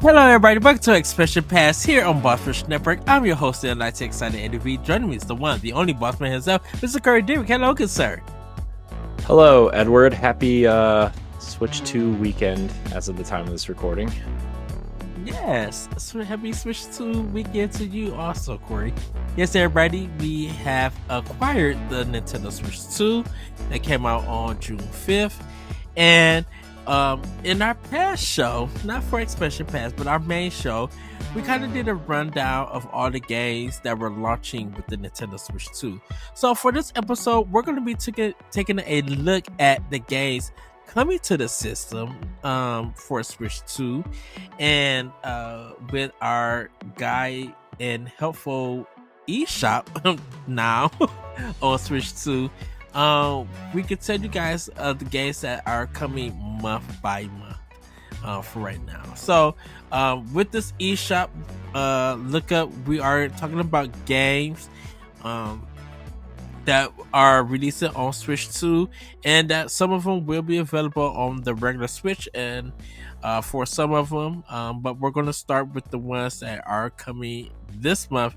Hello, everybody. Welcome to Expression Pass here on Bossfish Network. I'm your host, and I'm excited Andy V. Joining me is the one, the only Bossman himself, Mr. Corey Dirrig. Hello, good sir. Hello, Edward. Happy Switch 2 weekend as of the time of this recording. Yes, happy Switch 2 weekend to you also, Corey. Yes, everybody, we have acquired the Nintendo Switch 2 that came out on June 5th. And in our past show, not for Expression Pass, but our main show, we kind of did a rundown of all the games that were launching with the Nintendo Switch 2. So for this episode, we're going to be taking a look at the games coming to the system for Switch 2, and with our guide and helpful eShop now on Switch 2, we can tell you guys the games that are coming month by month for right now. So with this eShop lookup, we are talking about games that are releasing on Switch 2, and that some of them will be available on the regular Switch, and for some of them, but we're going to start with the ones that are coming this month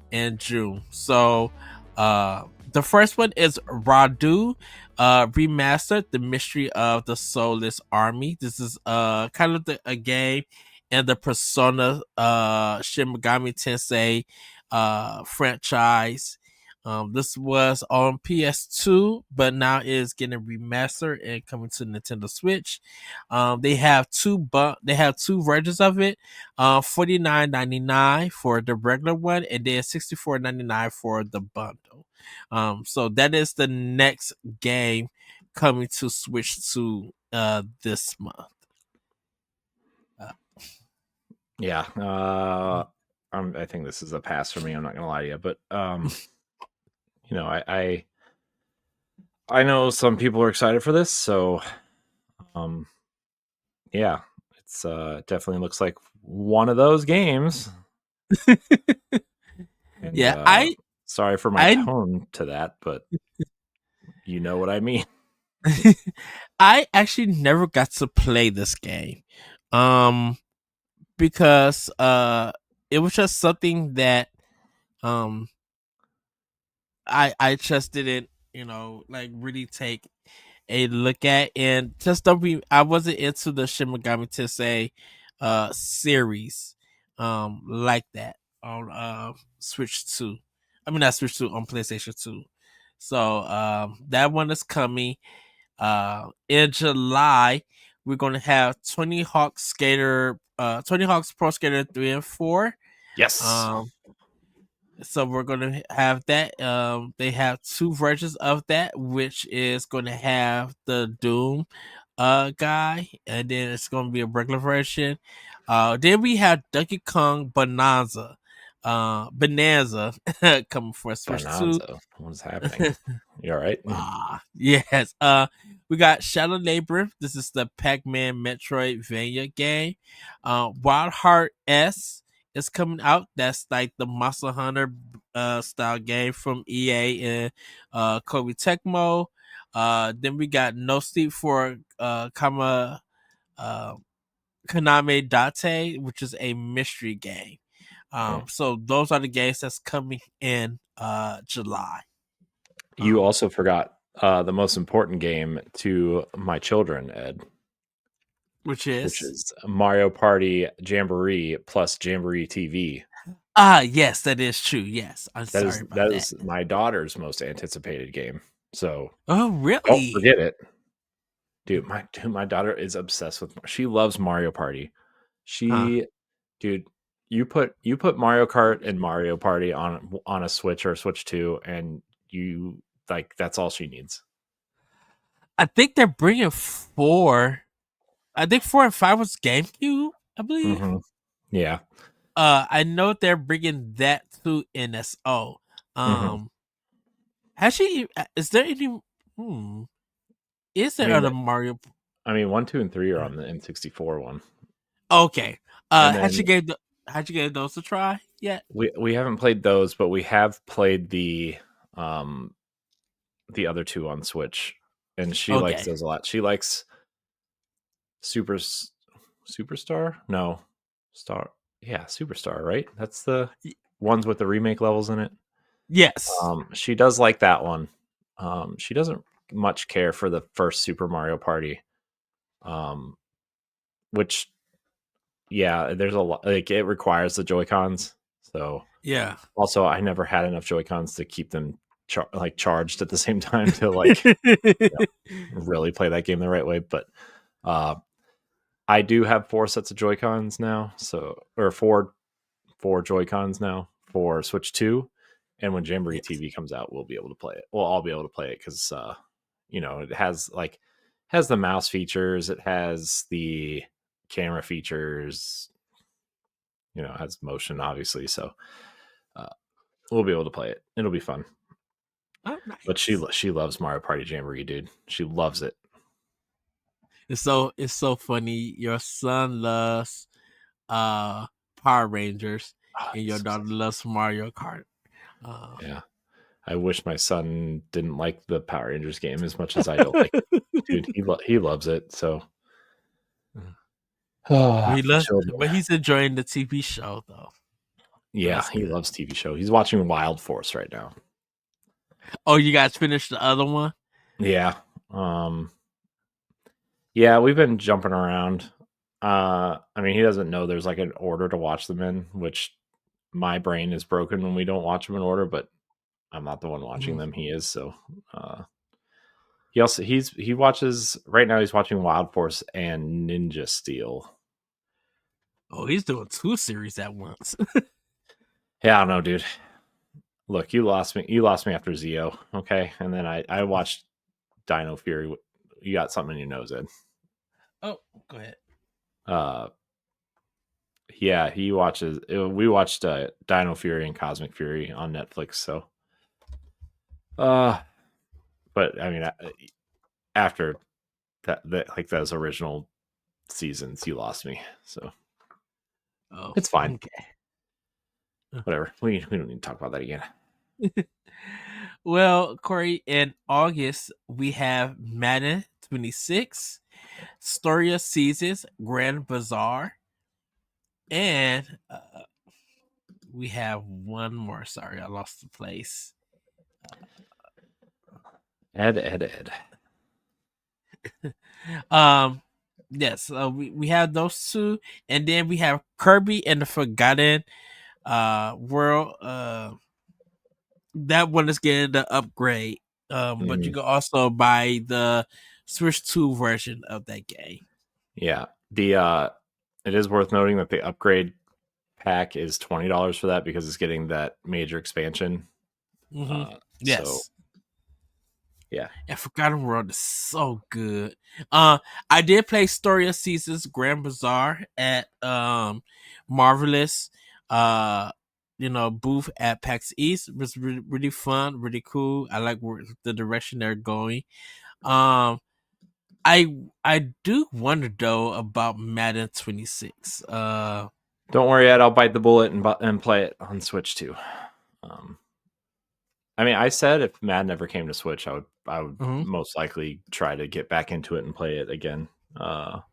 in June. So the first one is Radu Remastered, The Mystery of the Soulless Army. This is kind of a game in the Persona Shin Megami Tensei franchise. This was on PS2, but now is getting remastered and coming to Nintendo Switch. They have two versions of it. $49.99 for the regular one, and then $64.99 for the bundle. So that is the next game coming to Switch 2 this month. I think this is a pass for me. I'm not gonna lie to you, but you know, I know some people are excited for this, so yeah, it's definitely looks like one of those games. And, yeah, sorry for my tone to that, but you know what I mean. I actually never got to play this game, because it was just something that I just didn't, like really take a look at, and just I wasn't into the Shin Megami Tensei series like that on Switch 2. I mean, not Switch 2, on PlayStation 2. So that one is coming in July. We're gonna have Tony Hawk's Pro Skater 3 and 4. Yes. So we're gonna have that. They have two versions of that, which is gonna have the Doom guy, and then it's gonna be a regular version. Then we have Donkey Kong Bonanza coming for Switch 2. What is happening? You all right? Yes. We got Shadow Neighbor. This is the Pac-Man Metroidvania game. Wild Heart S is coming out. That's like the Monster Hunter style game from EA and Koei Tecmo. Then we got No Sleep for Konami Date, which is a mystery game. So those are the games that's coming in July. You also forgot the most important game to my children, Ed. Which is Mario Party Jamboree plus Jamboree TV. Yes, that is true. Yes, That is my daughter's most anticipated game. So, oh really? Don't forget it, dude. My daughter is obsessed with. She loves Mario Party. Dude, you put Mario Kart and Mario Party on a Switch or a Switch 2, and you like that's all she needs. I think they're bringing 4. I think 4 and 5 was GameCube, I believe. Mm-hmm. Yeah. I know they're bringing that to NSO. Actually, is there any? Is there other Mario? I mean, 1, 2, and 3 are on the N64 one. Okay. Had you gave those a try yet? We haven't played those, but we have played the other two on Switch, and she likes those a lot. She likes Superstar? No. Superstar, right? That's the ones with the remake levels in it. Yes. She does like that one. She doesn't much care for the first Super Mario Party. Which there's a lot, like, it requires the Joy-Cons. So Yeah. also I never had enough Joy-Cons to keep them charged at the same time to really play that game the right way. But I do have 4 sets of Joy-Cons now, or four Joy-Cons now for Switch 2. And when Jamboree Yes. TV comes out, we'll be able to play it. Well, I'll be able to play it because it has the mouse features, it has the camera features, it has motion, obviously. So we'll be able to play it. It'll be fun. Oh, But nice. she loves Mario Party Jamboree, dude. She loves it. It's so funny. Your son loves Power Rangers, Oh, and your daughter loves Mario Kart. yeah. I wish my son didn't like the Power Rangers game as much as I don't like it. Dude, he loves it. So, He loves, children. but he's enjoying the TV show though. Yeah, That's he good. loves TV show. He's watching Wild Force right now. Oh, you guys finished the other one? Yeah. Yeah, we've been jumping around. I mean, he doesn't know there's like an order to watch them in, which my brain is broken when we don't watch them in order, but I'm not the one watching them. He is. So, he watches right now. He's watching Wild Force and Ninja Steel. Oh, he's doing 2 series at once. Yeah, I don't know, dude. Look, you lost me. You lost me after Zeo, okay? And then I watched Dino Fury. You got something in your nose, Ed. Oh, go ahead. Yeah, he watches. We watched Dino Fury and Cosmic Fury on Netflix. So, but I mean, after that like those original seasons, you lost me. So Oh, it's fine. okay. Whatever. We don't need to talk about that again. Well, Corey, in August we have Madden 26, Story of Seasons, Grand Bazaar, and we have one more. Sorry, I lost the place. Ed. Yes, we have those 2, and then we have Kirby and the Forgotten World. That one is getting the upgrade. But you can also buy the Switch 2 version of that game. Yeah. It is worth noting that the upgrade pack is $20 for that because it's getting that major expansion. Yes. So yeah. And Forgotten World is so good. I did play Story of Seasons Grand Bazaar at Marvelous booth at PAX East. It was really fun, really cool. I like the direction they're going. I do wonder though about Madden 26. Don't worry, Ed. I'll bite the bullet and play it on Switch too. I mean, I said if Madden never came to Switch, I would most likely try to get back into it and play it again. But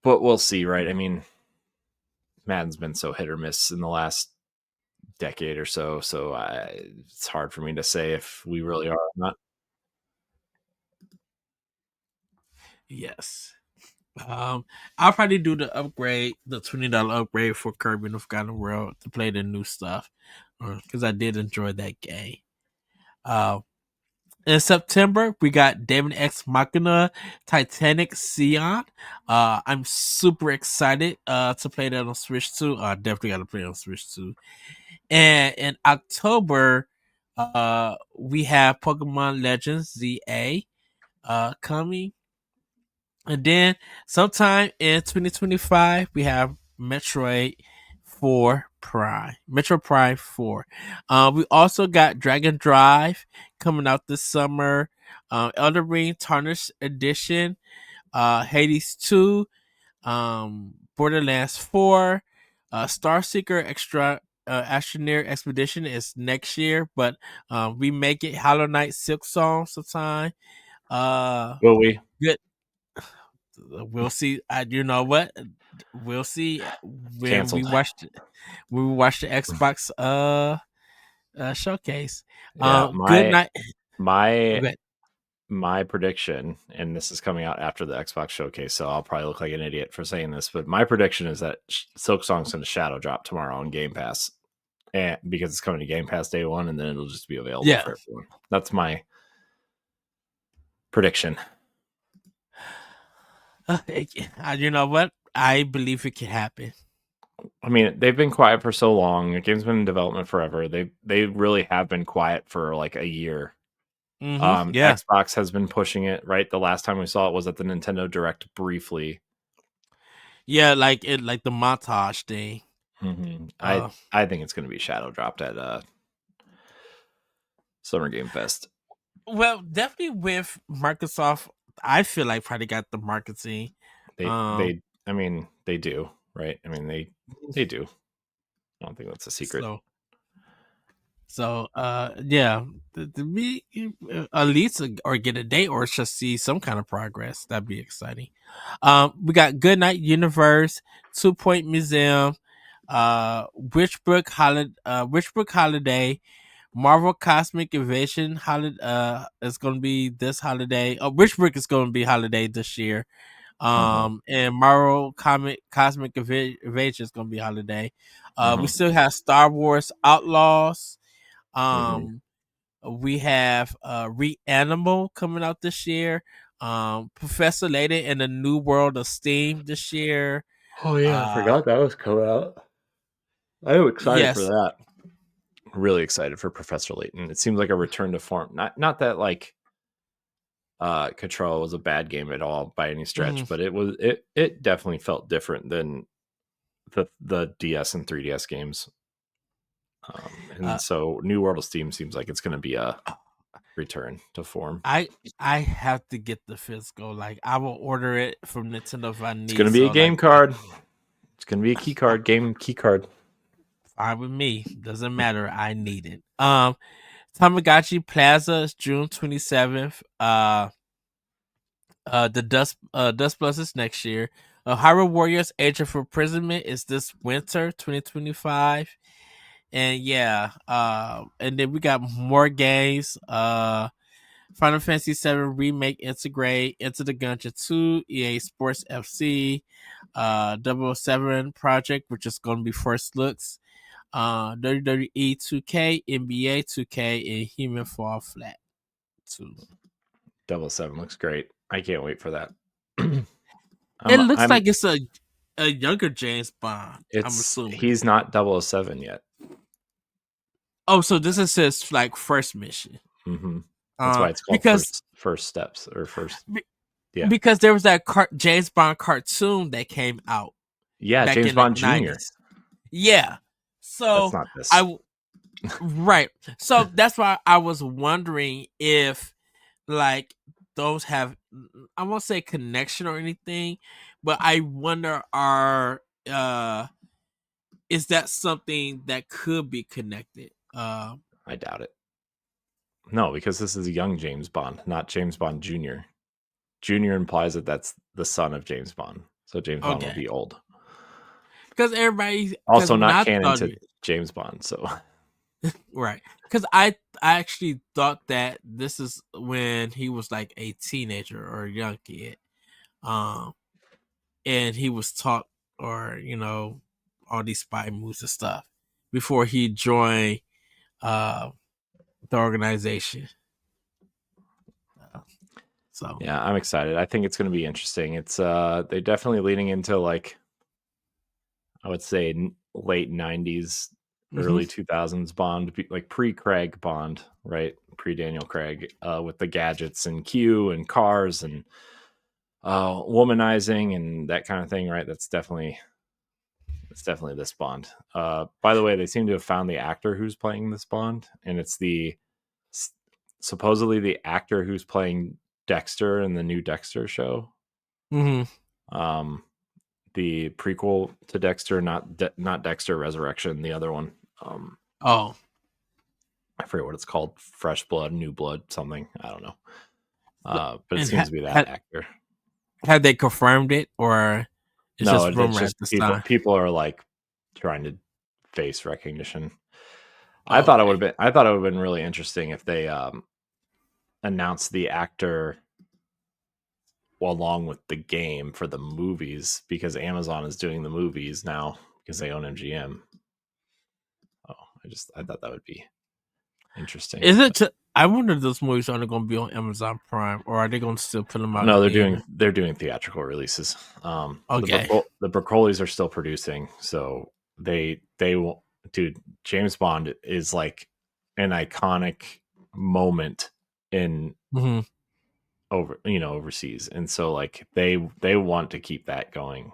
we'll see, right? I mean, Madden's been so hit or miss in the last decade or so, it's hard for me to say if we really are or not. Yes. I'll probably do the upgrade, the $20 upgrade for Kirby and the Forgotten World to play the new stuff, because I did enjoy that game. In September, we got Daemon X Machina, Titanic Sion. I'm super excited to play that on Switch 2. I definitely got to play it on Switch 2. And in October, we have Pokemon Legends ZA coming. And then sometime in 2025, we have Metroid 4 Prime. Metro Prime 4. We also got Dragon Drive coming out this summer. Elder Ring Tarnished Edition. Hades 2. Borderlands 4. Star Seeker Extra Astroneer Expedition is next year, but we make it Hollow Knight Silk Song sometime. Will we? Good. We'll see. You know what? we'll see when Canceled. we watch the Xbox showcase. Yeah, Good night. my Okay. my prediction, and this is coming out after the Xbox showcase, so I'll probably look like an idiot for saying this, but my prediction is that Silk Song's going to shadow drop tomorrow on Game Pass, and because it's coming to Game Pass day one, and then it'll just be available Yeah. for everyone. That's my prediction. You know what? I believe it can happen. I mean, they've been quiet for so long. The game's been in development forever. They really have been quiet for like a year. Yeah. Xbox has been pushing it, right? The last time we saw it was at the Nintendo Direct briefly. Yeah, like the montage thing. I think it's going to be shadow dropped at Summer Game Fest. Well, definitely with Microsoft, I feel like probably got the marketing. I mean, they do, right? I mean, they do. I don't think that's a secret. So yeah, to be at least or get a date or just see some kind of progress. That'd be exciting. We got Goodnight Universe, 2 Point Museum, Witchbrook Holiday, Marvel Cosmic Invasion holiday. Is going to be this holiday. Witchbrook is going to be holiday this year. And Marvel Cosmic Invasion is going to be holiday. We still have Star Wars Outlaws. We have Reanimal coming out this year. Professor Layton and the New World of Steam this year. Oh yeah, I forgot that was coming out. I'm excited for Yes. that. Really excited for Professor Layton. It seems like a return to form. Not that like Control was a bad game at all by any stretch, but it definitely felt different than the DS and 3DS games. So New World of Steam seems like it's going to be a return to form. I have to get the physical. Like I will order it from Nintendo if I need. It's going to be a game card. It's going to be a key card. Game key card. Fine with me. Doesn't matter. I need it. Tamagotchi Plaza is June 27th. The Dust Plus is next year. Hyrule Warriors Age of Imprisonment is this winter 2025. And yeah, and then we got more games. Final Fantasy VII Remake Integrate, Into the Gungeon 2, EA Sports FC, 007 Project, which is going to be first looks, WWE 2K, NBA 2K, and Human Fall Flat 2. 007 looks great. I can't wait for that. It looks like it's a younger James Bond. I'm assuming he's not 007 yet. Oh, so this is his like first mission. That's why it's called first steps or first. Yeah, because there was that James Bond cartoon that came out. Yeah, James Bond Jr. Yeah, so that's not this. Right. So that's why I was wondering if like those have, I won't say connection or anything, but I wonder is that something that could be connected? I doubt it. No, because this is a young James Bond, not James Bond Jr. Jr. implies that that's the son of James Bond, so James Bond will be old. Because everybody also not canon to James Bond, so right. Because I actually thought that this is when he was like a teenager or a young kid, and he was taught, or all these spy moves and stuff before he joined the organization. So yeah, I'm excited. I think it's going to be interesting. It's they're definitely leaning into like, I would say late 90s, early 2000s Bond, like pre-Craig Bond, right? Pre-Daniel Craig, with the gadgets and Q and cars and womanizing and that kind of thing, right? That's definitely this Bond. By the way, they seem to have found the actor who's playing this Bond, and it's supposedly the actor who's playing Dexter in the new Dexter show. The prequel to Dexter, not Dexter Resurrection, the other one. I forget what it's called. Fresh Blood, New Blood, something. I don't know. But it seems to be that actor. Have they confirmed it, or It's No, just it's rumor at just this people. time. People are like trying to face recognition. I thought it would Okay. have been. I thought it would have been really interesting if they announced the actor along with the game for the movies, because Amazon is doing the movies now because they own MGM. Oh, I thought that would be interesting. Is it? I wonder if those movies are only going to be on Amazon Prime, or are they going to still put them out No, in they're theater? doing theatrical releases. Okay. The Broccoli's are still producing, so they will. Dude, James Bond is like an iconic moment in Hmm. overseas, and so like they want to keep that going.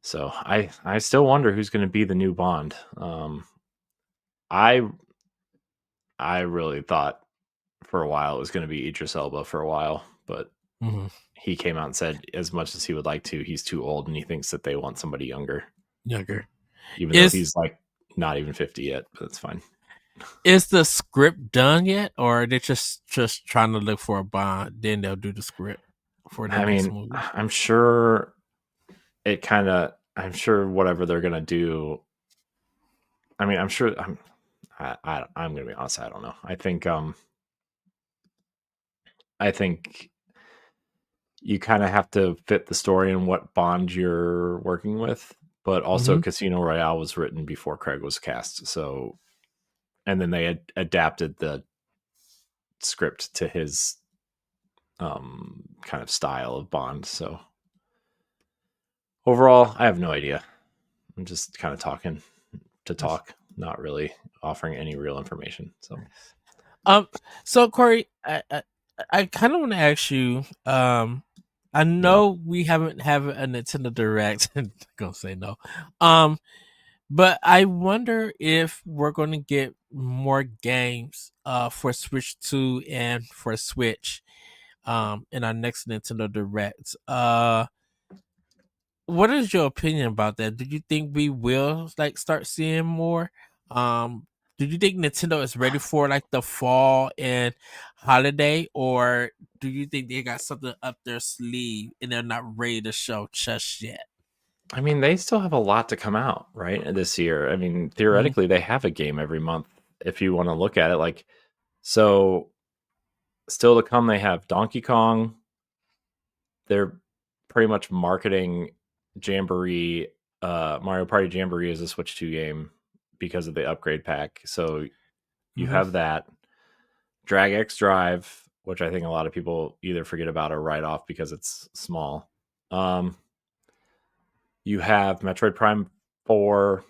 So I still wonder who's going to be the new Bond. I I really thought for a while it was going to be Idris Elba for a while, but Hmm. he came out and said as much as he would like to, he's too old and he thinks that they want somebody younger, Younger. even though Is he's like not even 50 yet, but that's fine. is the script done yet, or are they just trying to look for a Bond? Then they'll do the script for the I next mean, movie. I'm sure whatever they're going to do. I mean, I'm sure I'm going to be honest. I don't know. I think you kind of have to fit the story and what Bond you're working with, but also Hmm. Casino Royale was written before Craig was cast. So, and then they adapted the script to his kind of style of Bond. So overall, I have no idea. I'm just kind of talking to talk, not really offering any real information. So Um. So Corey, I kind of want to ask you. I yeah, know we haven't have a Nintendo Direct. I'm gonna say no. Um. But I wonder if we're going to get more games for Switch 2 and for Switch in our next Nintendo Direct. What is your opinion about that? Do you think we will like start seeing more? Um do you think Nintendo is ready for like the fall and holiday, or do you think they got something up their sleeve and they're not ready to show just yet? I mean, they still have a lot to come out, right? This year. I mean, Mhm. theoretically, they have a game every month if you want to look at it. Like, so still to come, they have Donkey Kong. They're pretty much marketing Jamboree, Mario Party Jamboree as a Switch 2 game because of the upgrade pack. So you Mhm. have that. Drag X Drive, which I think a lot of people either forget about or write off because it's small. Um, you have Metroid Prime 4,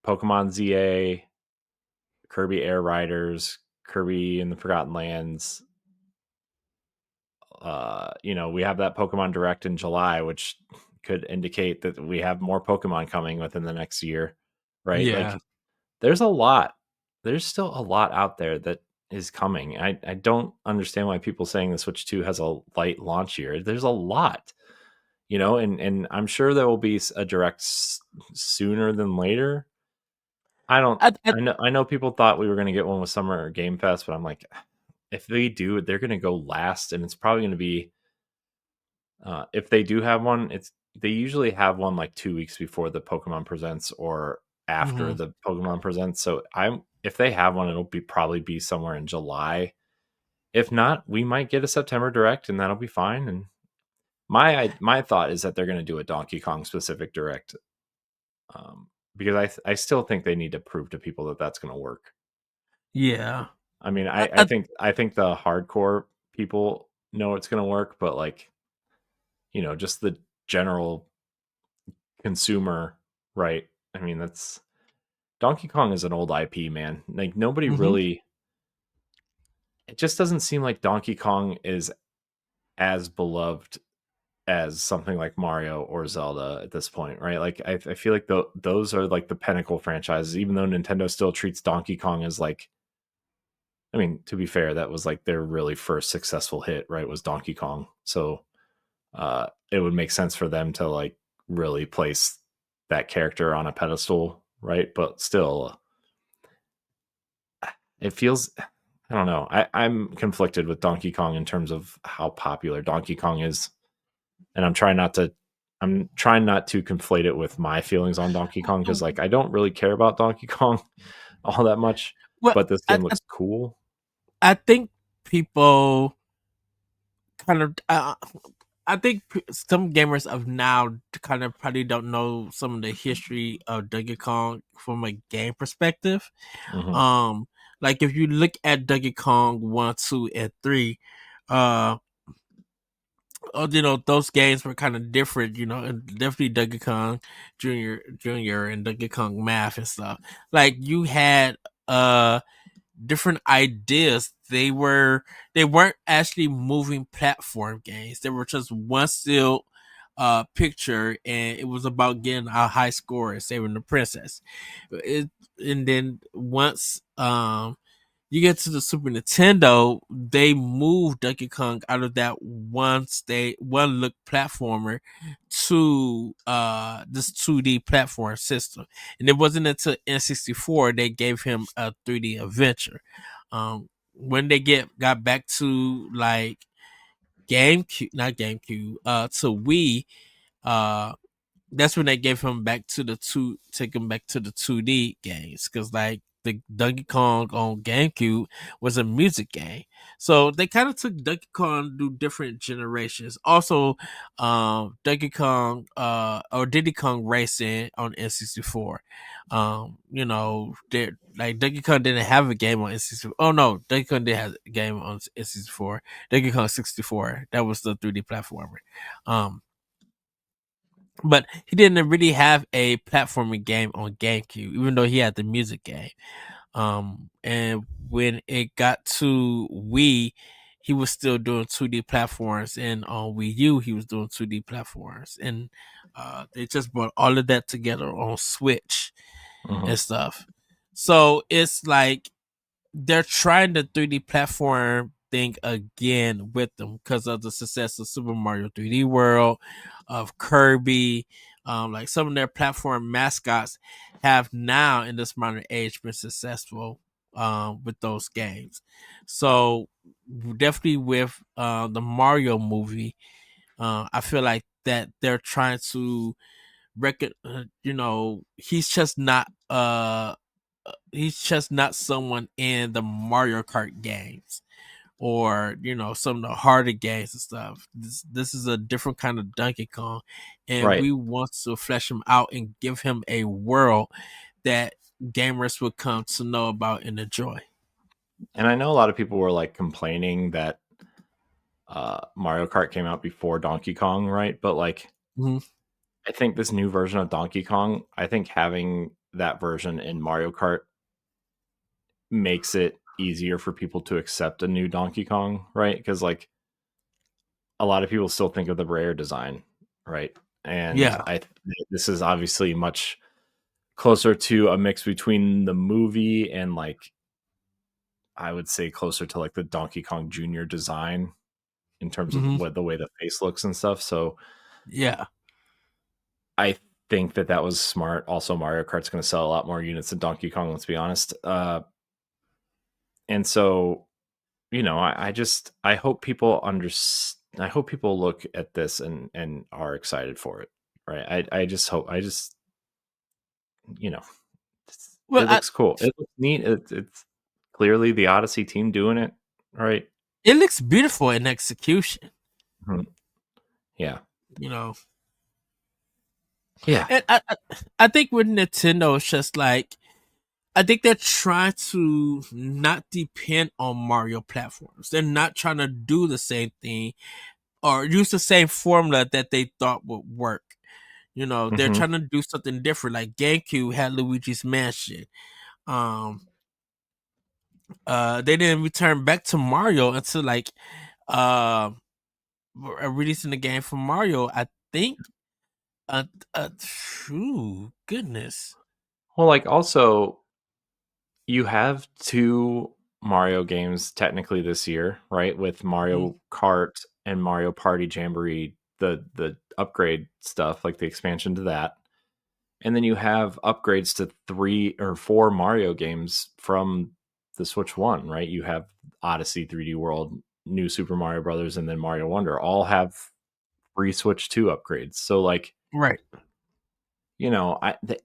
Pokemon ZA, Kirby Air Riders, Kirby in the Forgotten Lands. We have that Pokemon Direct in July, which could indicate that we have more Pokemon coming within the next year, right? Yeah. Like, there's a lot. There's still a lot out there that is coming. I don't understand why people saying the Switch 2 has a light launch year. There's a lot, and I'm sure there will be a direct sooner than later. I don't. I I know people thought we were going to get one with Summer Game Fest, but I'm like, if they do, they're going to go last, and it's probably going to be if they do have one. They usually have one like 2 weeks before the Pokemon Presents or after Mhm. the Pokemon Presents. So if they have one, it'll probably be somewhere in July. If not, we might get a September Direct, and that'll be fine. And my thought is that they're going to do a Donkey Kong specific Direct, because I still think they need to prove to people that that's going to work. Yeah. I mean, I, I I think I think the hardcore people know it's going to work, but like just the general consumer, right? I mean, that's Donkey Kong is an old IP, man. Like nobody Mhm. really. It just doesn't seem like Donkey Kong is as beloved as something like Mario or Zelda at this point, right? Like I feel like those are like the pinnacle franchises, even though Nintendo still treats Donkey Kong as like, I mean, to be fair, that was like their really first successful hit, right? Was Donkey Kong. So it would make sense for them to like really place that character on a pedestal, right? But still, it feels, I don't know. I'm conflicted with Donkey Kong in terms of how popular Donkey Kong is. And I'm trying not to I'm trying not to conflate it with my feelings on Donkey Kong because like I don't really care about Donkey Kong all that much, Well, but this I, game I looks cool. I think people kind of I think some gamers of now kind of probably don't know some of the history of Donkey Kong from a game perspective. Hmm. Um, like if you look at Donkey Kong 1, 2, and 3, uh, those games were kind of different. And definitely Donkey Kong Junior, and Donkey Kong Math and stuff. Like you had different ideas. They weren't actually moving platform games. They were just one still picture, and it was about getting a high score and saving the princess. And then once you get to the Super Nintendo, they moved Donkey Kong out of that one look platformer to this 2D platform system. And it wasn't until N64 they gave him a 3D adventure. When they got back to like GameCube, not GameCube, to Wii, uh that's when they gave him back to take him back to the 2D games, because like the Donkey Kong on GameCube was a music game. So they kind of took Donkey Kong to different generations. Also, Donkey Kong or Diddy Kong Racing on N64. Like Donkey Kong didn't have a game on N64. Oh no, Donkey Kong did have a game on N64. Donkey Kong 64. That was the 3D platformer. Um, but he didn't really have a platforming game on GameCube, even though he had the music game. And when it got to Wii, he was still doing 2D platforms, and on Wii U, he was doing 2D platforms, and they just brought all of that together on Switch Hmm. and stuff. So it's like they're trying the 3D platform thing again with them because of the success of Super Mario 3D World, of Kirby. Like some of their platform mascots have now in this modern age been successful with those games. So definitely with the Mario movie, I feel like that they're trying to he's just not someone in the Mario Kart games, or some of the harder games and stuff. This is a different kind of Donkey Kong, and Right. we want to flesh him out and give him a world that gamers will come to know about and enjoy. And I know a lot of people were like complaining that Mario Kart came out before Donkey Kong, right? But like, Mm-hmm. I think this new version of Donkey Kong, I think having that version in Mario Kart makes it easier for people to accept a new Donkey Kong, right? Because like a lot of people still think of the rare design, right? And Yeah. this is obviously much closer to a mix between the movie and like I would say closer to like the Donkey Kong Jr. design in terms of Mm-hmm. what the way the face looks and stuff. So Yeah. I think that was smart. Also, Mario Kart's going to sell a lot more units than Donkey Kong. Let's be honest. And so I hope people I hope people look at this and are excited for it. Right. I just hope you know Well, it looks cool. It looks neat. It's clearly the Odyssey team doing it. Right. it looks beautiful in execution. Mhm. Yeah. You know, Yeah. and I think with Nintendo, it's just like I think they're trying to not depend on Mario platforms. They're not trying to do the same thing or use the same formula that they thought would work. They're Hmm. trying to do something different. Like GameCube had Luigi's Mansion. Um, they didn't return back to Mario until like uh releasing the game for Mario. I think. Uh, goodness. Well, like also you have two Mario games technically this year, right? With Mhm. Mario Kart and Mario Party Jamboree, the upgrade stuff, like the expansion to that. And then you have upgrades to 3 or 4 Mario games from the Switch One, right? You have Odyssey, 3D World, New Super Mario Brothers, and then Mario Wonder. All have free Switch 2 upgrades. So like, Right.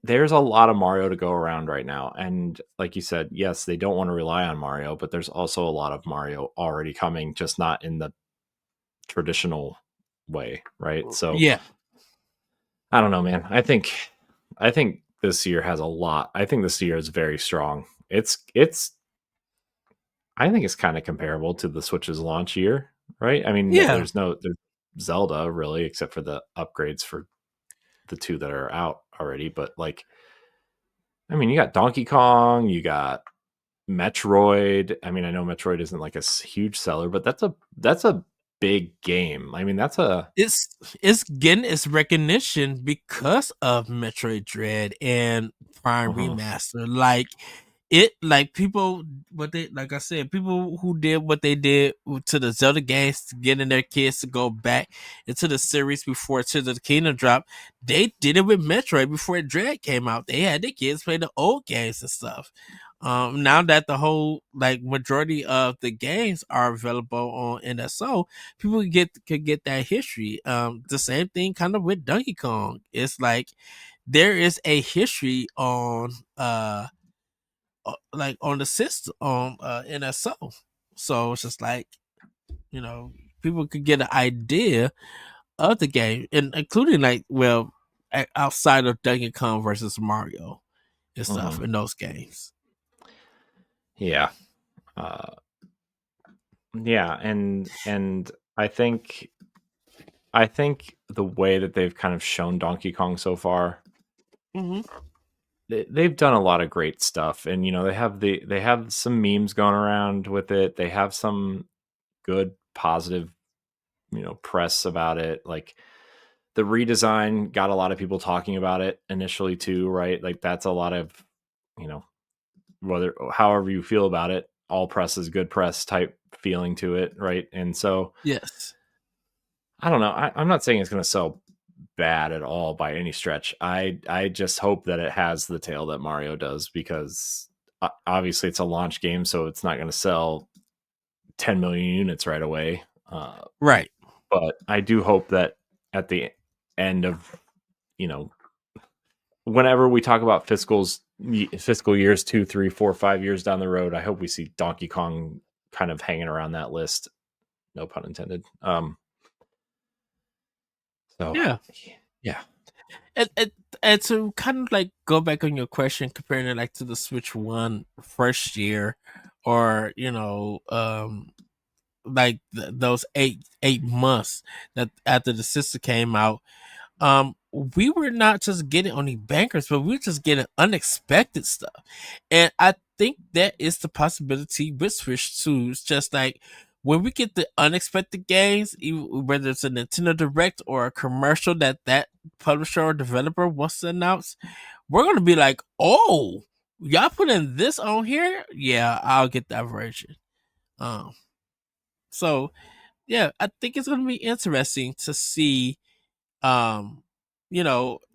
there's a lot of Mario to go around right now. And like you said, yes, they don't want to rely on Mario, but there's also a lot of Mario already coming, just not in the traditional way, right? So Yeah. I don't know, man. I think this year has a lot. I think this year is very strong. It's I think it's kind of comparable to the Switch's launch year, right? I mean, Yeah. there's Zelda really, except for the upgrades for the two that are out already. But like, I mean, you got Donkey Kong, you got Metroid. I mean, I know Metroid isn't like a huge seller, but that's a big game. I mean, that's a It's getting its recognition because of Metroid Dread and Prime mhm, Remaster. Like people, what they like I said, people who did what they did to the Zelda games, getting their kids to go back into the series before Tears of the Kingdom drop. They did it with Metroid before Dread came out. They had their kids play the old games and stuff. Now that the whole like majority of the games are available on NSO, people could get that history. The same thing kind of with Donkey Kong. It's like there is a history on like on the system on NSO. So it's just like, you know, people could get an idea of the game, and including like, well, outside of Donkey Kong versus Mario and stuff mhm. in those games. Yeah. Uh, yeah, and I think the way that they've kind of shown Donkey Kong so far, Hmm. they've done a lot of great stuff, and they have some memes going around with it. They have some good positive, press about it. Like the redesign got a lot of people talking about it initially too, right? Like that's a lot of, you know, whether however you feel about it, all press is good press type feeling to it, right? And so Yes. I don't know. I'm not saying it's going to sell bad at all by any stretch. I just hope that it has the tail that Mario does, because obviously it's a launch game, so it's not going to sell 10 million units right away. Right. But I do hope that at the end of, you know, whenever we talk about fiscal years 2, 3, 4, 5 years down the road, I hope we see Donkey Kong kind of hanging around that list. No pun intended. So Yeah. yeah. And to kind of like go back on your question, comparing it like to the Switch One first year, or like those eight months that after the sister came out, we were not just getting only bankers, but we were just getting unexpected stuff. And I think that is the possibility with Switch 2. It's just like when we get the unexpected games, whether it's a Nintendo Direct or a commercial that publisher or developer wants to announce, we're gonna be like, oh, y'all putting this on here? Yeah, I'll get that version. Um, so yeah, I think it's gonna be interesting to see, um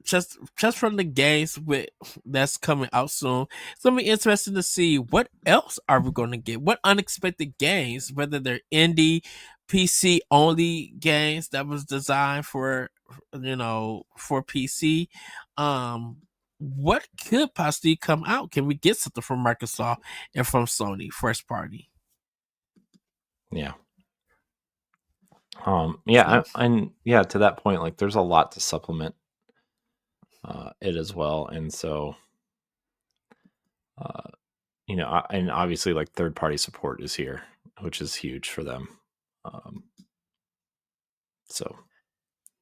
just from the games with that's coming out soon. It's gonna be interesting to see what else are we gonna get, what unexpected games, whether they're indie PC only games that was designed for PC. What could possibly come out? Can we get something from Microsoft and from Sony first party? Yeah. So And yeah, to that point, like there's a lot to supplement it as well. And so, uh, and obviously like third party support is here, which is huge for them. Um, so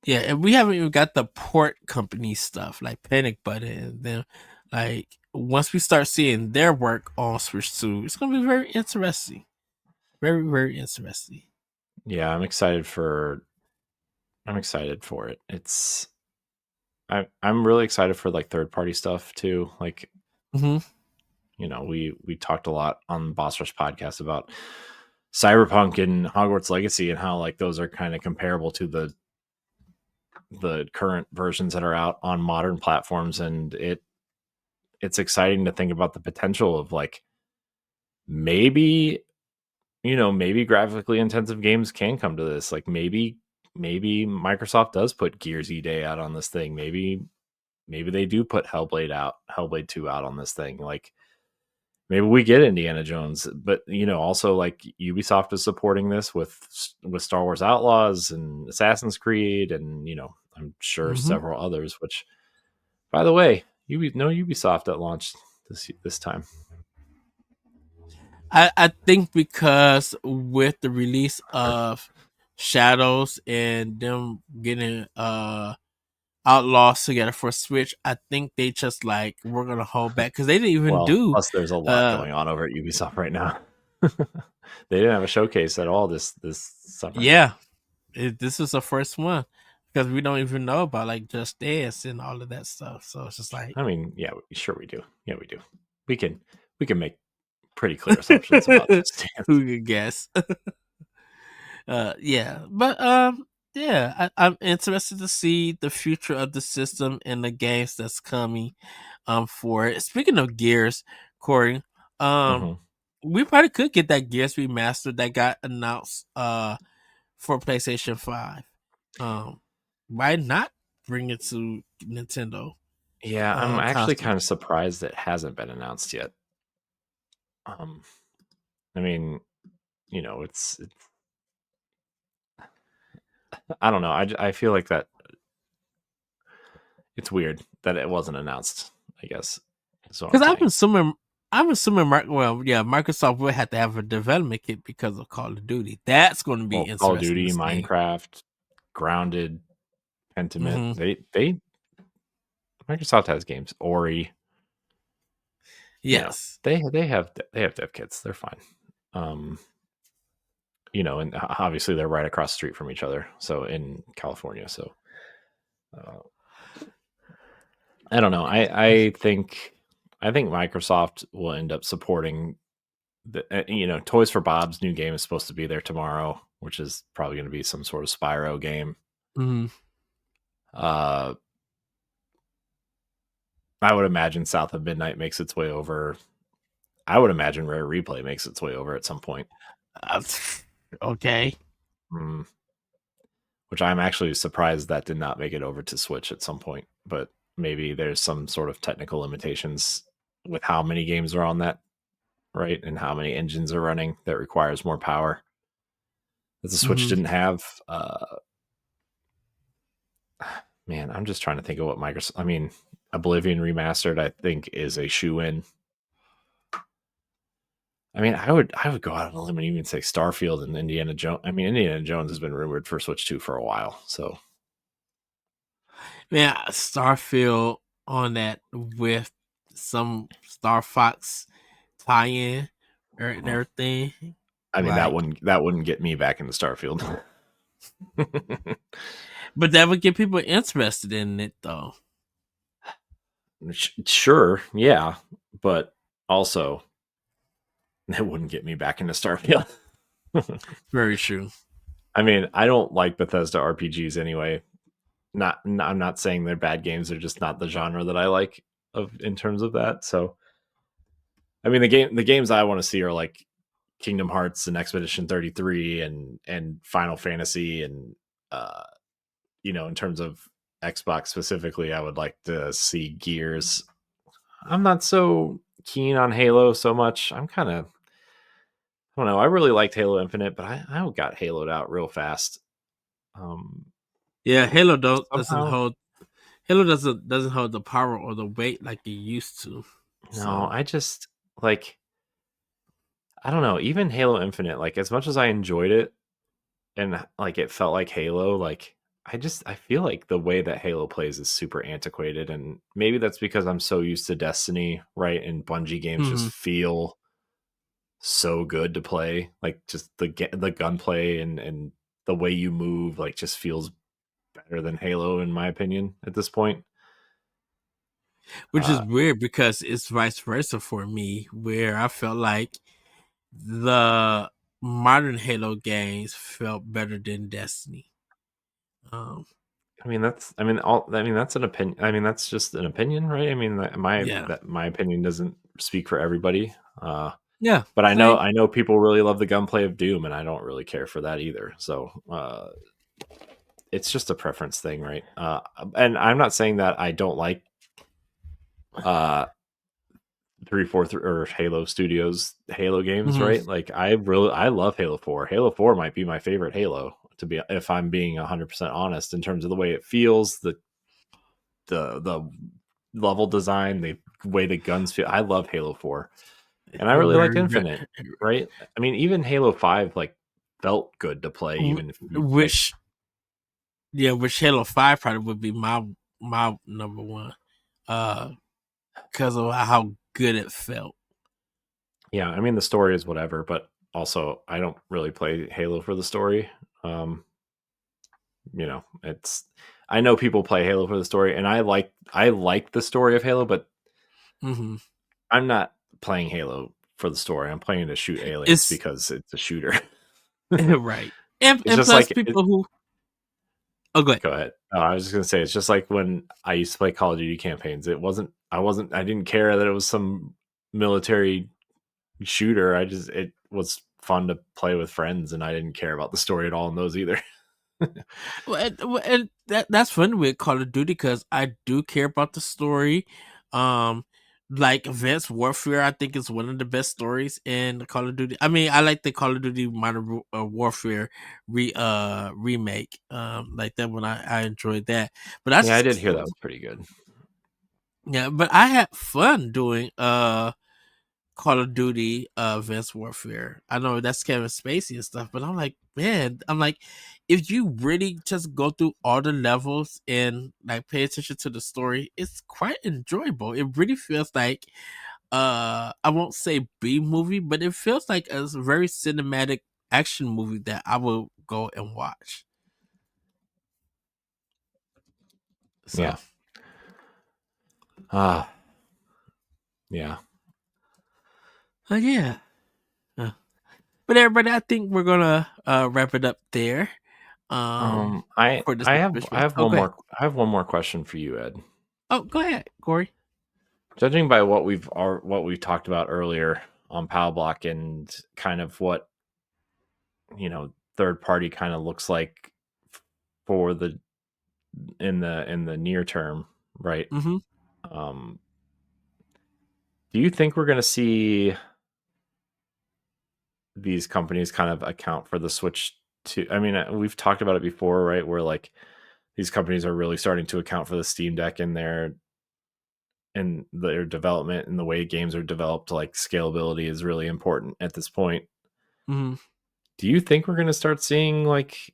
yeah, and we haven't even got the port company stuff like Panic Button, and then like once we start seeing their work on Switch 2, it's gonna be very interesting. Very, very interesting. yeah, I'm excited for it. I'm really excited for like third party stuff too. Like, Hmm. we talked a lot on Boss Rush podcast about Cyberpunk and Hogwarts Legacy, and how like those are kind of comparable to the current versions that are out on modern platforms. And it's exciting to think about the potential of like maybe, maybe graphically intensive games can come to this. Like maybe maybe Microsoft does put Gears E-Day out on this thing. Maybe they do put Hellblade 2 out on this thing. Like maybe we get Indiana Jones, but also like Ubisoft is supporting this with Star Wars Outlaws and Assassin's Creed, and I'm sure Mm-hmm. several others. Which, by the way, no Ubisoft at launch this time. I think because with the release of Shadows and them getting Outlaws together for Switch, I think they just like we're gonna hold back because they didn't even Well, do plus there's a lot uh going on over at Ubisoft right now. They didn't have a showcase at all this summer. yeah, this is the first one because we don't even know about like Just Dance and all of that stuff. So it's just like I mean, yeah, sure we do. Yeah, we do. We can make pretty clear assumptions about Just Dance. who could guess? Yeah, but yeah, I'm interested to see the future of the system and the games that's coming for it. Speaking of Gears, Corey, um Mm-hmm. we probably could get that Gears remastered that got announced for PlayStation 5. Why not bring it to Nintendo Yeah, I'm actually console? kind of surprised it hasn't been announced yet. Um, I mean, it's I don't know. I feel like that it's weird that it wasn't announced. I guess is what I'm Because saying. I'm assuming, Microsoft will have to have a development kit because of Call of Duty. That's going to be Well, Call of interesting to Duty, see. Minecraft, Grounded, Pentiment. Hmm. They Microsoft has games. Ori. Yes. They have dev kits. They're fine. Um, and obviously they're right across the street from each other. So in California. So uh, I don't know. I think Microsoft will end up supporting the Toys for Bob's new game is supposed to be there tomorrow, which is probably going to be some sort of Spyro game. Hmm. Uh, I would imagine South of Midnight makes its way over. I would imagine Rare Replay makes its way over at some point. Uh, okay. Mm, which I'm actually surprised that did not make it over to Switch at some point. But maybe there's some sort of technical limitations with how many games are on that, right? And how many engines are running that requires more power that the Switch Hmm. didn't have. Man, I'm just trying to think of what Microsoft. I mean, Oblivion Remastered, I think, is a shoe in. I mean, I would go out on a limb and even say Starfield and Indiana Jones. I mean, Indiana Jones has been rumored for Switch 2 for a while. So Man, Starfield on that with some Star Fox tie-in and everything. I mean, that Like, wouldn't get me back into Starfield. but that would get people interested in it, though. Sure, yeah, but also it wouldn't get me back into Starfield. Very true. I mean, I don't like Bethesda RPGs anyway. I'm not saying they're bad games; they're just not the genre that I like of in terms of that. So, I mean, the games I want to see are like Kingdom Hearts and Expedition 33 and Final Fantasy and in terms of Xbox specifically, I would like to see Gears. I'm not so keen on Halo so much. I'm kind of I don't know. I really liked Halo Infinite, but I got Haloed out real fast. Um, Yeah, Halo don't doesn't somehow, hold Halo doesn't hold the power or the weight like it used to. no, So, I just like I don't know. Even Halo Infinite, like as much as I enjoyed it and like it felt like Halo, like I feel like the way that Halo plays is super antiquated, and maybe that's because I'm so used to Destiny, right? And Bungie games just mhm. feel so good to play. Like just the gunplay and the way you move, like just feels better than Halo in my opinion at this point. Which is Uh, weird because it's vice versa for me, where I felt like the modern Halo games felt better than Destiny. Um, I mean that's an opinion. I mean that's just an opinion, right? I mean yeah, my opinion doesn't speak for everybody. yeah, But same. I know people really love the gunplay of Doom, and I don't really care for that either. So it's just a preference thing, right? And I'm not saying that I don't like uh 343 or Halo Studios Halo games, Mm-hmm. right? Like I love Halo 4. Halo 4 might be my favorite Halo, to be if I'm being 100% honest, in terms of the way it feels, the level design, the way the guns feel. I love Halo 4. And I really liked Very, Infinite, right? I mean, even Halo 5 like felt good to play, even if you like. which which Halo 5 probably would be my number one. Because of how good it felt. Yeah, I mean the story is whatever, but also I don't really play Halo for the story. Um, it's I know people play Halo for the story, and I like the story of Halo, but Mm-hmm. I'm not playing Halo for the story. I'm playing to shoot aliens It's because it's a shooter. right. And It's and just plus like people who go ahead. go ahead. I was just gonna say it's just like when I used to play Call of Duty campaigns. I didn't care that it was some military shooter. It was fun to play with friends, and I didn't care about the story at all in those either. And that's fun with Call of Duty because I do care about the story. Um, like Advanced Warfare, I think is one of the best stories in Call of Duty. I mean, I like the Call of Duty Modern Warfare remake. Like that one, I enjoyed that. But I Yeah, I just did hear that was pretty good. yeah, but I had fun doing Call of Duty Advanced Warfare. I know that's Kevin Spacey and stuff, but I'm like, man, I'm like, if you really just go through all the levels and like pay attention to the story, it's quite enjoyable. It really feels like I won't say B movie, but it feels like a very cinematic action movie that I will go and watch. So Yeah. Ah, yeah. yeah. Uh, but everybody, I think we're gonna wrap it up there. I For this I have I exhibition. have Oh, go ahead. I have one more question for you, Ed. Oh, go ahead, Corey. Judging by what we've talked about earlier on Pow Block and kind of what third party kind of looks like for the in the near term, right? Mm-hmm. Um, do you think we're going to see these companies kind of account for the switch to? I mean, we've talked about it before, right? Where like these companies are really starting to account for the Steam Deck in their development and the way games are developed. Like scalability is really important at this point. Mm-hmm. Do you think we're going to start seeing like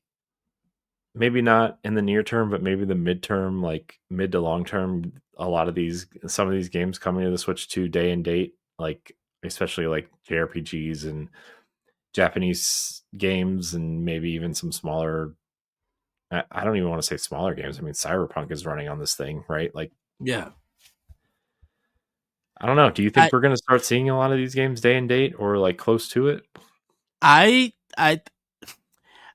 maybe not in the near term, but maybe the midterm, like mid to long term, some of these games coming to the Switch 2 day and date, like especially like JRPGs and Japanese games, and maybe even some smaller. I don't even want to say smaller games. I mean, Cyberpunk is running on this thing, right? Like, Yeah. I don't know. Do you I think we're going to start seeing a lot of these games day and date or like close to it? I I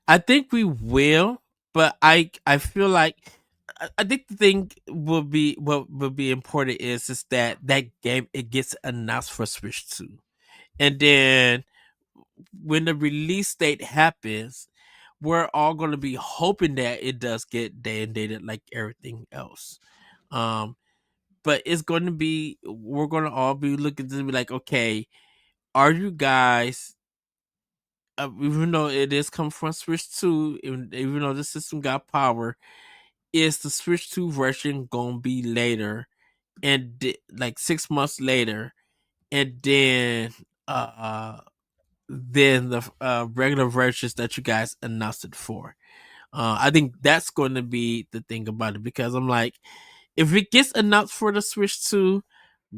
I think we will, but I feel like I think the thing will be what will be important is that that game it gets announced for Switch 2. And then when the release date happens, we're all going to be hoping that it does get day and dated like everything else. Um but it's going to be we're going to all be looking to be like, okay, are you guys even though it is coming from Switch 2, even though the system got power, is the Switch 2 version gonna be later and like 6 months later, and then the regular versions that you guys announced it for. I think that's going to be the thing about it because I'm like, if it gets announced for the Switch 2,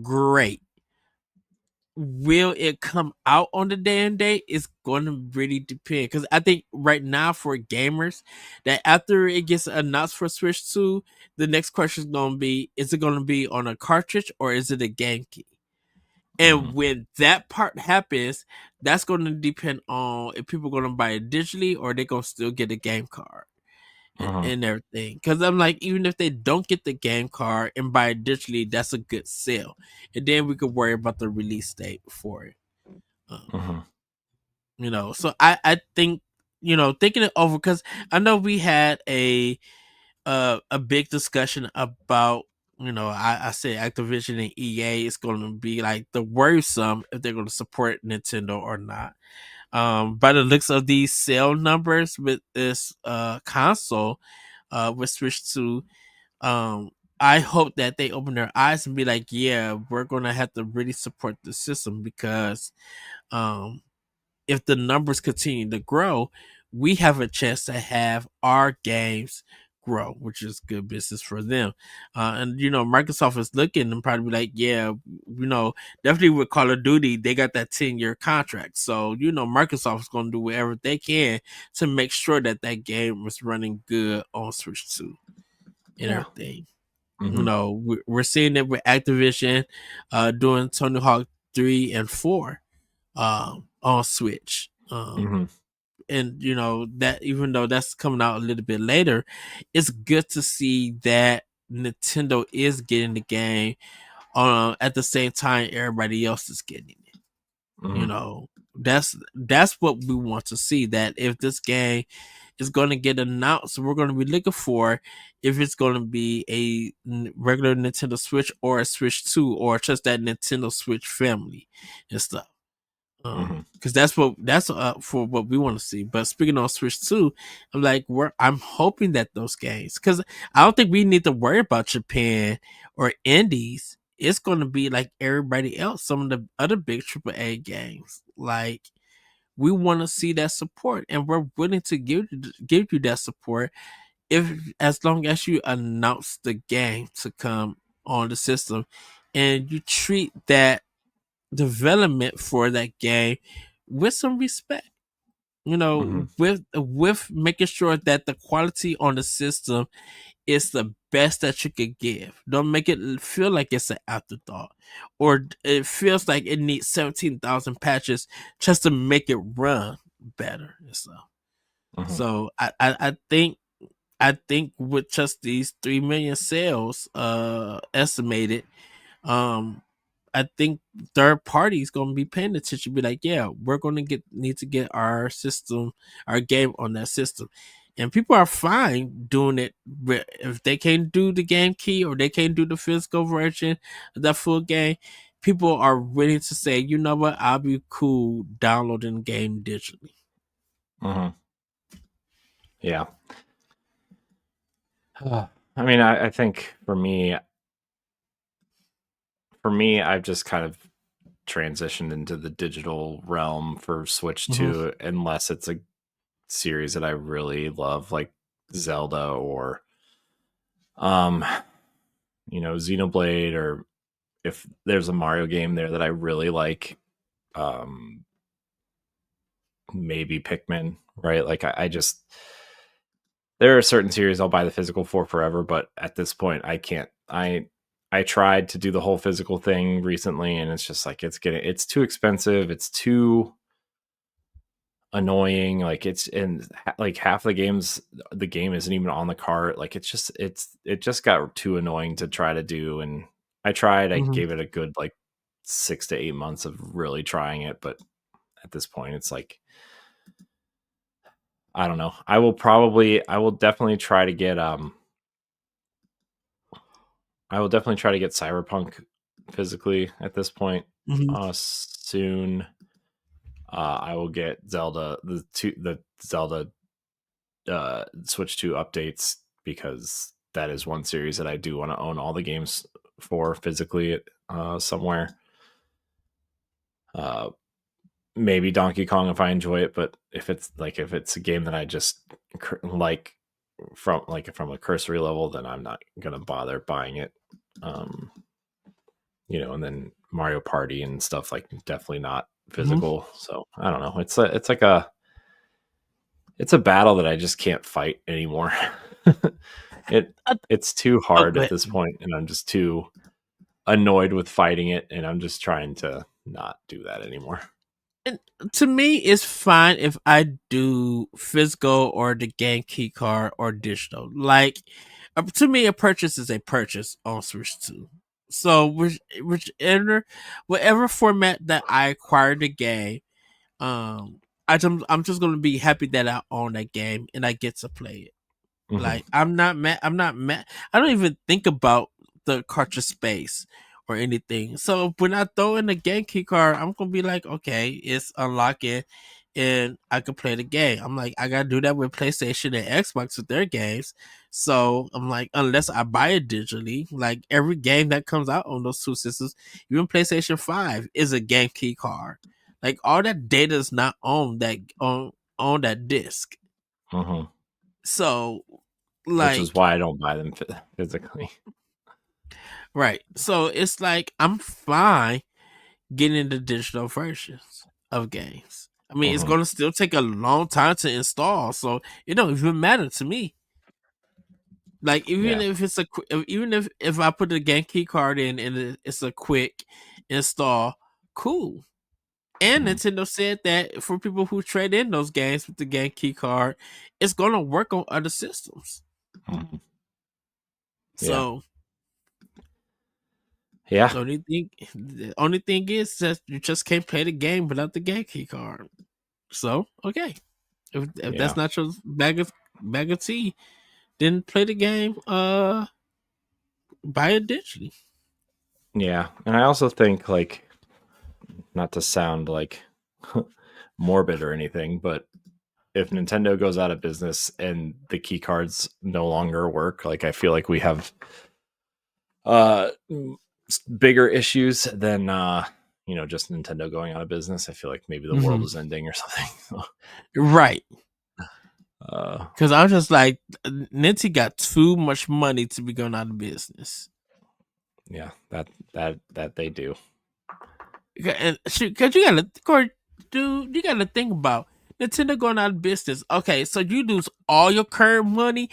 great. Will it come out on the day and date? It's going to really depend because I think right now for gamers that after it gets announced for Switch 2, the next question is going to be: is it going to be on a cartridge or is it a game key? And Mm-hmm. when that part happens, that's going to depend on if people are going to buy it digitally or they're going to still get a game card Mm-hmm. and everything. Because I'm like, even if they don't get the game card and buy it digitally, that's a good sale. And then we could worry about the release date for it. Um, Mm-hmm. so I think thinking it over, because I know we had a big discussion about, I said Activision and EA is going to be like the worrisome if they're going to support Nintendo or not. By the looks of these sale numbers with this console, with Switch 2, um, I hope that they open their eyes and be like, yeah, we're going to have to really support the system, because um, if the numbers continue to grow, we have a chance to have our games grow, which is good business for them. And Microsoft is looking and probably be like, yeah, definitely with Call of Duty, they got that 10-year contract. So, Microsoft is going to do whatever they can to make sure that that game is running good on Switch 2 and Yeah. everything. Mm-hmm. We're seeing it with Activision doing Tony Hawk 3 and 4 on Switch. Mm-hmm. And that, even though that's coming out a little bit later, it's good to see that Nintendo is getting the game at the same time everybody else is getting it. Mm-hmm. You know, that's what we want to see. That if this game is going to get announced, we're going to be looking for if it's going to be a regular Nintendo Switch or a Switch 2 or just that Nintendo Switch family and stuff. Mm-hmm. Because that's for what we want to see. But speaking on Switch 2, I'm hoping that those games, because I don't think we need to worry about Japan or indies. It's going to be like everybody else, some of the other big AAA games. Like, we want to see that support, and we're willing to give you that support, if as long as you announce the game to come on the system, and you treat that development for that game with some respect. Mm-hmm. With making sure that the quality on the system is the best that you could give. Don't make it feel like it's an afterthought, or it feels like it needs 17,000 patches just to make it run better and stuff. Mm-hmm. So I think with just these 3 million sales estimated, um I think third parties gonna be paying attention, be like, yeah, we're gonna need to get our system, our game on that system. And people are fine doing it, if they can't do the game key or they can't do the physical version of that full game. People are willing to say, you know what, I'll be cool downloading the game digitally. Mm-hmm. Yeah. I mean, I think for me, I've just kind of transitioned into the digital realm for Switch Mm-hmm. 2, unless it's a series that I really love, like Zelda or um, Xenoblade, or if there's a Mario game there that I really like, um, maybe Pikmin, right? Like I just there are certain series I'll buy the physical for forever, but at this point I can't. I tried to do the whole physical thing recently, and it's just like it's too expensive, it's too annoying. Like like half the game isn't even on the cart. Like it just got too annoying to try to do. And I Mm-hmm. gave it a good like 6 to 8 months of really trying it, but at this point it's like, I don't know. I will definitely try to get I will definitely try to get Cyberpunk physically at this point Mm-hmm. soon. I will get the Zelda Switch 2 updates, because that is one series that I do want to own all the games for physically somewhere. Uh, Maybe Donkey Kong if I enjoy it, but if it's a game that I just like from a cursory level, then I'm not gonna bother buying it. Um, and then Mario Party and stuff, like, definitely not Mm-hmm. physical. So I don't know. It's a battle that I just can't fight anymore. it I, it's too oh, hard go at ahead. this point, and I'm just too annoyed with fighting it, and I'm just trying to not do that anymore. And to me, it's fine if I do physical or the game key card or digital. Like, to me, a purchase is a purchase on Switch 2. So, whichever, whatever format that I acquire the game, I'm just gonna be happy that I own that game and I get to play it. Mhm. Like I'm not mad. I don't even think about the cartridge space or anything. So when I throw in the game key card, I'm gonna be like, okay, it's unlocking, and I can play the game. I'm like, I gotta do that with PlayStation and Xbox with their games. So I'm like, unless I buy it digitally, like every game that comes out on those two systems, even PlayStation 5 is a game key card. Like all that data is not on that disc. Mhm. So Which is like why I don't buy them physically. right. So it's like I'm fine getting the digital versions of games. I mean, it's Mhm. gonna still take a long time to install, so it don't even matter to me. Like even Yeah. if it's even if I put the game key card in and it's a quick install, cool. And Mhm. Nintendo said that for people who trade in those games with the game key card, it's gonna work on other systems. Mhm. Yeah. So Yeah. the only thing is that you just can't play the game without the game key card. So okay, if Yeah. that's not your bag of tea, then play the game. Buy it digitally. Yeah. And I also think, like, not to sound like morbid or anything, but if Nintendo goes out of business and the key cards no longer work, like, I feel like we have uh bigger issues than just Nintendo going out of business. I feel like maybe the world Mm-hmm. is ending or something. Right, uh because I'm just like Ninty got too much money to be going out of business. yeah, that they do. And because you gotta, Corey, dude, you gotta think about Nintendo going out of business. Okay, so you lose all your current money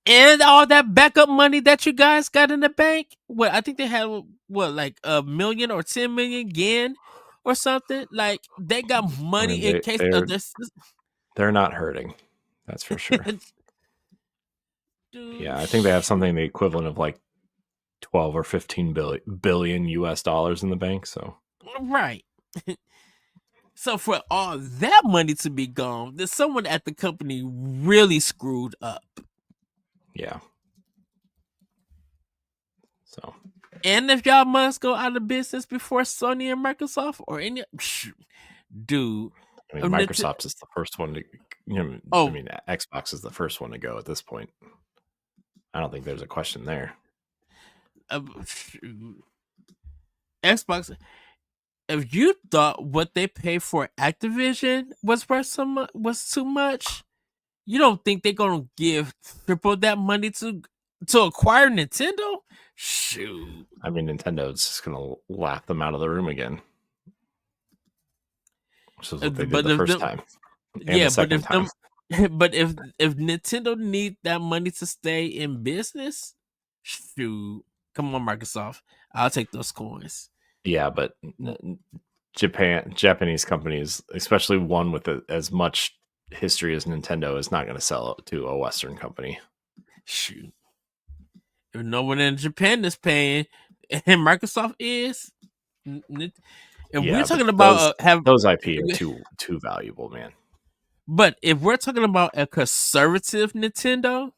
and all that backup money that you guys got in the bank. What I think they had, what, like 1 million or 10 million yen or something. Like they got I money mean, in case of this. they're not hurting, that's for sure. Yeah, Dude, I think they have something shoot. the equivalent of like 12 or 15 billion US dollars in the bank. So Right. So for all that money to be gone, there's someone at the company really screwed up. yeah. So And if y'all must go out of business before Sony and Microsoft or any, dude, I mean, Nint- Microsoft is the first one to, I oh, mean, Xbox is the first one to go at this point. I don't think there's a question there. uh, Xbox. If you thought what they paid for Activision was too much, you don't think they're gonna give triple that money to acquire Nintendo? Shoot. I mean, Nintendo's just going to laugh them out of the room again, which is what they did But the if first them, time and the yeah, but second if time. them, but if Nintendo need that money to stay in business, shoot, come on, Microsoft, I'll take those coins. Yeah, but Japanese companies, especially one with as much history as Nintendo, is not going to sell it to a Western company. Shoot, if no one in Japan is paying, and Microsoft is, if we're Yeah, but talking about those IP are too valuable, man. but if we're talking about a conservative Nintendo,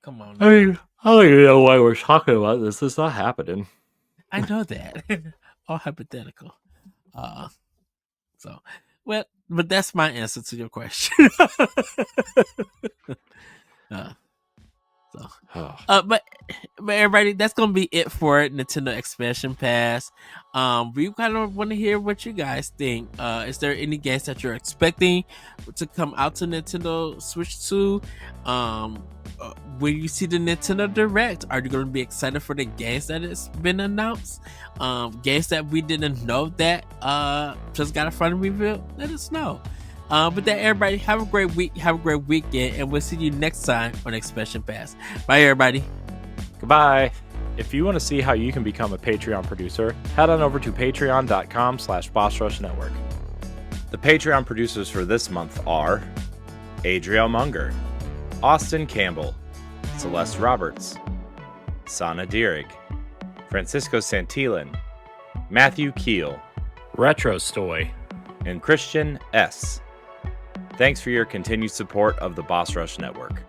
come on I now. mean, I don't even know why we're talking about this. It's not happening. I know that. All hypothetical. Uh so well, but that's my answer to your question. uh, so Oh, but everybody, that's gonna be it for Nintendo Expansion Pass. We kind of want to hear what you guys think. Is there any games that you're expecting to come out to Nintendo Switch 2? When you see the Nintendo Direct, are you going to be excited for the games that has been announced? Games that we didn't know that just got a front reveal? Let us know. But that, everybody, have a great week, have a great weekend, and we'll see you next time on Expansion Pass. Bye, everybody. goodbye. If you want to see how you can become a Patreon producer, head on over to patreon.com/BossRushNetwork. The Patreon producers for this month are Adriel Munger, Austin Campbell, Celeste Roberts, Sana Dirrig, Francisco Santillan, Matthew Keel, Retro Stoy, and Christian S. Thanks for your continued support of the Boss Rush Network.